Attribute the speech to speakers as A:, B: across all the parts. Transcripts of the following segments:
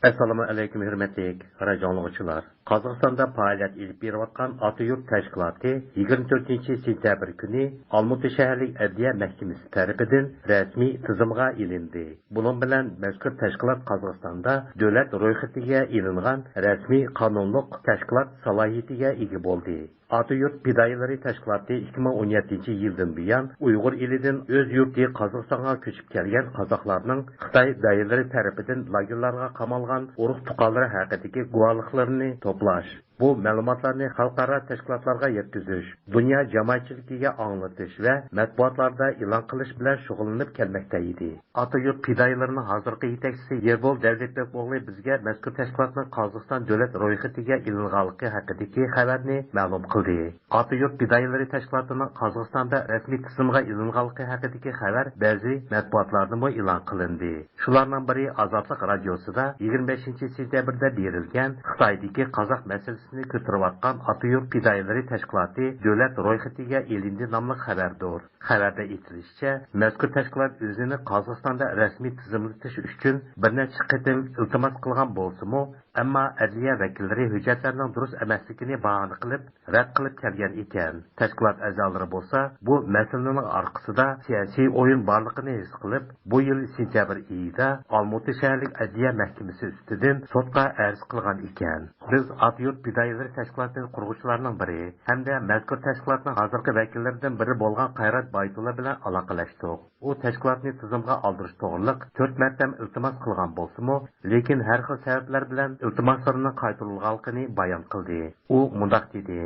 A: Assalomu alaykum hurmatli radio anglag'uchilar. Qozog'istonda faoliyat ilib berayotgan Ota-yurt tashkiloti 24-sentabr kuni Olmuti shaharlik Adliya mahkamasi tarafidan rasmiy tizimga ilindi. Bunun bilan mazkur tashkilot Qozog'istonda davlat ro'yxatiga ilingan rasmiy qonunliq tashkilot salohiyatiga ega bo'ldi. Ota-yurt fidoyilari tashkiloti 2017-yildan buyon Uyg'ur elidan o'z yurti Qozog'istonga ko'chib kelgan qozoqlarning Xitoy doiralari tarafidan lagerlarga qamalgan urug' tuqqanlari haqidagi guvohliklarni to'plash, bu ma'lumotlarni xalqaro tashkilotlarga yetkazish, dunyo jamoatchiligiga anglatish va matbuotlarda e'lon qilish bilan shug'ullanib kelmoqda edi. Ota-yurt fidoyilarining hozirgi yetakchisi Yerbol Davletbeko'g'li bizga mazkur tashkilotning Qozog'iston davlat ro'yxatiga ilinganligi haqidagi xabarni ma'lum qildi. Ota-yurt fidoyilari tashkilotining Qozog'istonda rasmiy tizimga ilinganligi haqidagi xabar ba'zi matbuotlarda e'lon qilindi. Shularning biri Ozodlik radiosida 25-sentabrda berilgan Xitoydagi qozoq masalasini ko'tarayotgan Ota-yurt fidoyilari tashkiloti davlat ro'yxatiga ilindi nomli xabardir. Xabarda aytilishicha, mazkur tashkilot o'zini Qozog'istonda rasmiy tizimlatish uchun bir necha qatim iltimos qilgan bo'lsa-mu, ammo adliya vakillari hujjatlarning durust emasligini bahona qilib, rad qilib kelgan ekan. Tashkilot a'zolari bo'lsa, bu masalaning orqasida siyosiy o'yin borligini his qilib, bu yil sentabr oyida Olmuti shaharlik adliya mahkamasi ustidan sudga arz qilgan ekan. Biz Ota-yurt fidoyilari tashkilotining qurg'uvchilarining biri hamda mazkur tashkilotning hozirgi vakillaridan biri bo'lgan Qayrat Baytulla bilan aloqalashdik. U tashkilotni tizimga oldirish to'g'riliq 4 marta iltimos qilgan bo'lsa-mu, lekin har xil sabablar bilan iltimoslarining qaytarilganligini bayon qildi. U mundaq dedi: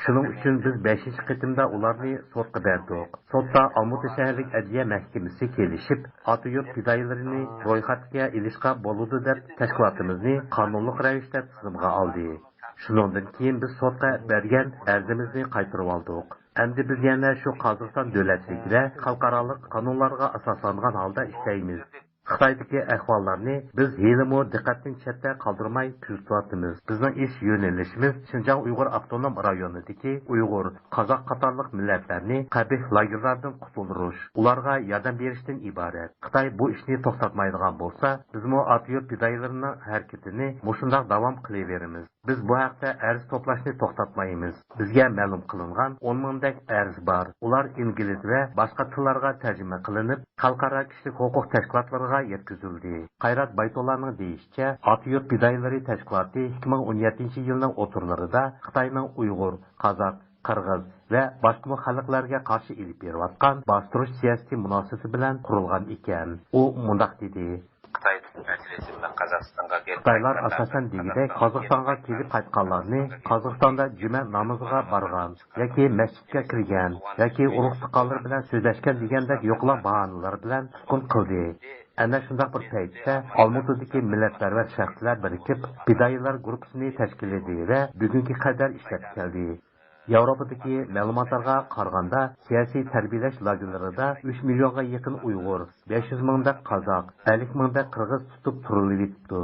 A: Shuning uchun biz 5-qitimda ularni sudga berdik. Sudda Olmuti shaharlik adliya mahkamasi kelishib, Ota-yurt fidoyilarini ro'yxatga ilishga bo'ladi deb tashkilotimizni qonunliq ravishda tizimga oldi. Shundan keyin biz sudga bergan arzimizni qaytarib oldik. Endi biz yana shu Qozog'iston davlatligida xalqaro qonunlarga asoslangan holda ishlaymiz. Xitoydagi ahvollarni biz helimo diqqatning chetda qoldirmay kuzatyapmiz. Bizning ish yo'nalishimiz Xinjiang Uyg'ur avtonom rayonidagi Uyg'ur, qozoq qatorliq millatlarni qabih lagerlardan qutuldirish, ularga yordam berishdan iborat. Xitoy bu ishni to'xtatmaydigan bo'lsa, bizmo Ota-yurt fidoyilarining harakatini mushundoq davom qilaveramiz. Biz bu haqda arz to'plashni to'xtatmaymiz. Bizga ma'lum qilingan 10 mingdek arz bor. Ular ingliz va boshqa tillarga tarjima qilinib, xalqaro kishilik huquq tashkilotlariga yetkazildi. Qayrat Baytullaning deyishicha, Ota-yurt fidoyilari tashkiloti 2017-yilning o'tirlarida Xitoyning Uyg'ur, qozoq, qirg'iz va boshqa xalqlarga qarshi ilib berayotgan bostirish siyosiy munosabati bilan qurilgan ekan. U mundaq dedi: Xitoylar asosan degidek Qozog'istonga kelib qaytganlarni Qozog'istonda juma namoziga borgan yoki masjidga kirgan yoki urug' tuqqanlar bilan so'zlashgan degandek yo'qlar bahonalar bilan tutqun qildi. Ana shunday bir paytda Olmutidagi millatparvar shaxslar birikib fidoyilar guruhini tashkil etdi va bugungi qadar ishlab keldi. Yevropadagi ma'lumotlarga qaraganda, siyosiy tarbiyalash lagerlarida 3 millionga yaqin Uyg'ur, 500 mingdek qozoq, 50 mingdek qirg'iz tutib turilyapti.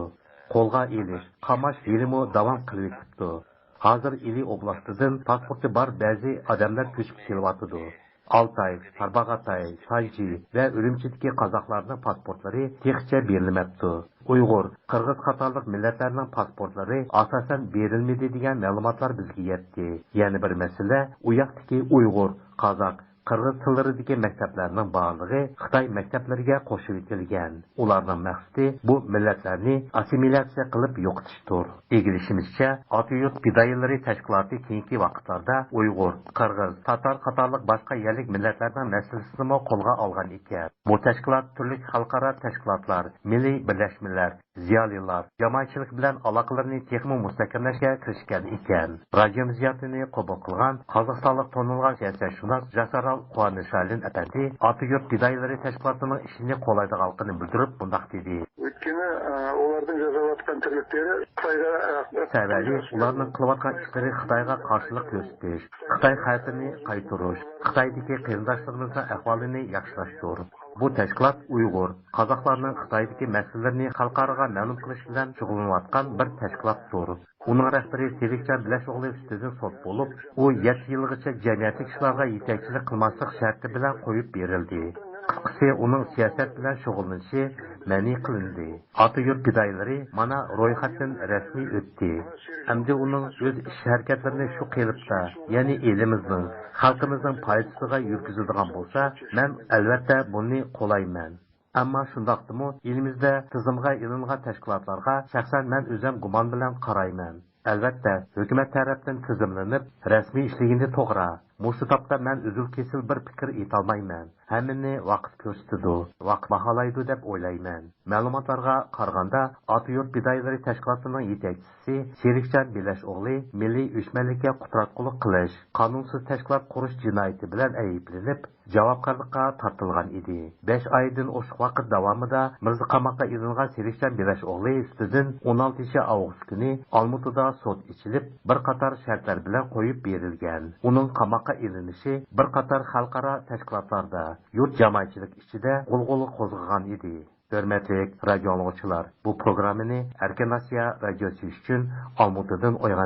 A: Qo'lga elish, qamash yilimi davom qilyapti. Hozir Ili oblastidan pasporti bor ba'zi odamlar ko'chib kelyapti. Altay, Tarbag'atay, Sanchi va Urumchidagi qozoqlarning pasportlari texcha berilmabdi. Uyg'ur, qirg'iz qatorliq millatlarning pasportlari asosan berilmadi degan ma'lumotlar bizga yetdi. Yana bir masala, u yoqdagi Uyg'ur, qozoq, qirg'iz tillaridagi maktablarning borlig'i Xitoy maktablariga qo'shib etilgan. Ularning maqsadi bu millatlarni assimilyatsiya qilib yo'qotishdir. Egilishimizcha, Ota-yurt fidoyilari tashkiloti keyingi vaqtlarda Uyg'ur, qirg'iz, tatar qatorliq boshqa yerlik millatlarning masalasini qo'lga olgan ekan. Bu tashkilot turli xalqaro tashkilotlar, milliy birlashmalar, ziyolilar, jamoatchilik bilan aloqalarni texmo mustahkamlashga kirishgan ekan. Radio ziyatini qabul qilgan Qozog'istonlik tonilgan siyosatshunos Jasaral Quvonishali apandi Ota-yurt fidoyilari tashkilotining ishini qo'llaydiganligini bildirib, bunday dedi:
B: O'tkeni ularning jazolatgan tiriklari Xitoyga
A: sababi ularning qilayotgan ishlari Xitoyga qarshilik ko'rsatish, Xitoy xalqini qaytarish, Xitoydagi qarindoshlarimizning ahvolini yaxshilashdir. Bu tashkilot Uyg'ur, qozoqlarning Xitoydagi masalalarni xalqaro ma'lum qilish bilan shug'ullanayotgan bir tashkilotdir. Uning rahbari Sevikjon Bilashog'li ustidan sud bo'lib, u 7 yilgacha jamiyatlik ishlarga yetakchilik qilmaslik sharti bilan qo'yib berildi. Qısqası uning siyosat bilan shug'ullanishi ma'ni qilindi. Ota yurt fidoyilari mana ro'yxatdan rasmiy o'tdi. Endi uning o'z ish harakatlarini shu qilibda, ya'ni elimizning, xalqimizning foydasiga yurgizadigan bo'lsa, men albatta buni qo'layman. Ammo shundaqdimi, elimizda tizimga ilingan tashkilotlarga shaxsan men o'zim gumon bilan qarayman. Albatta, hukumat tarafdan tizimlanib, rasmiy ishlagini to'g'ri. Mushu topda men uzul kesil bir fikr etolmayman. Hammani vaqt ko'rsatadi, vaqt baholaydi deb o'ylayman. Ma'lumotlarga qaraganda, Ota yurt fidoyilari tashkilotining yetakchisi Sherikjon Belashog'li milliy o'chmanlikka qutratqulik qilish, qonunsiz tashkilot qurish jinoyati bilan ayblanib, javobgarlikka tortilgan edi. 5 oydan oshiq vaqt davomida Mirza qamoqqa ilingan Sherikjon Belashog'li ustidan 16 avgust kuni Olmutada sud ichilib, bir qator shartlar bilan qo'yib berilgan. Uning qamoqqa ilinishi bir qator xalqaro tashkilotlarda yurt jamoatchilik ichida g'ulg'ula qo'zg'agan edi. Hörmətli radio anlıqçılar, bu programını Erken Asya radiosu üçün Almutadan oyğan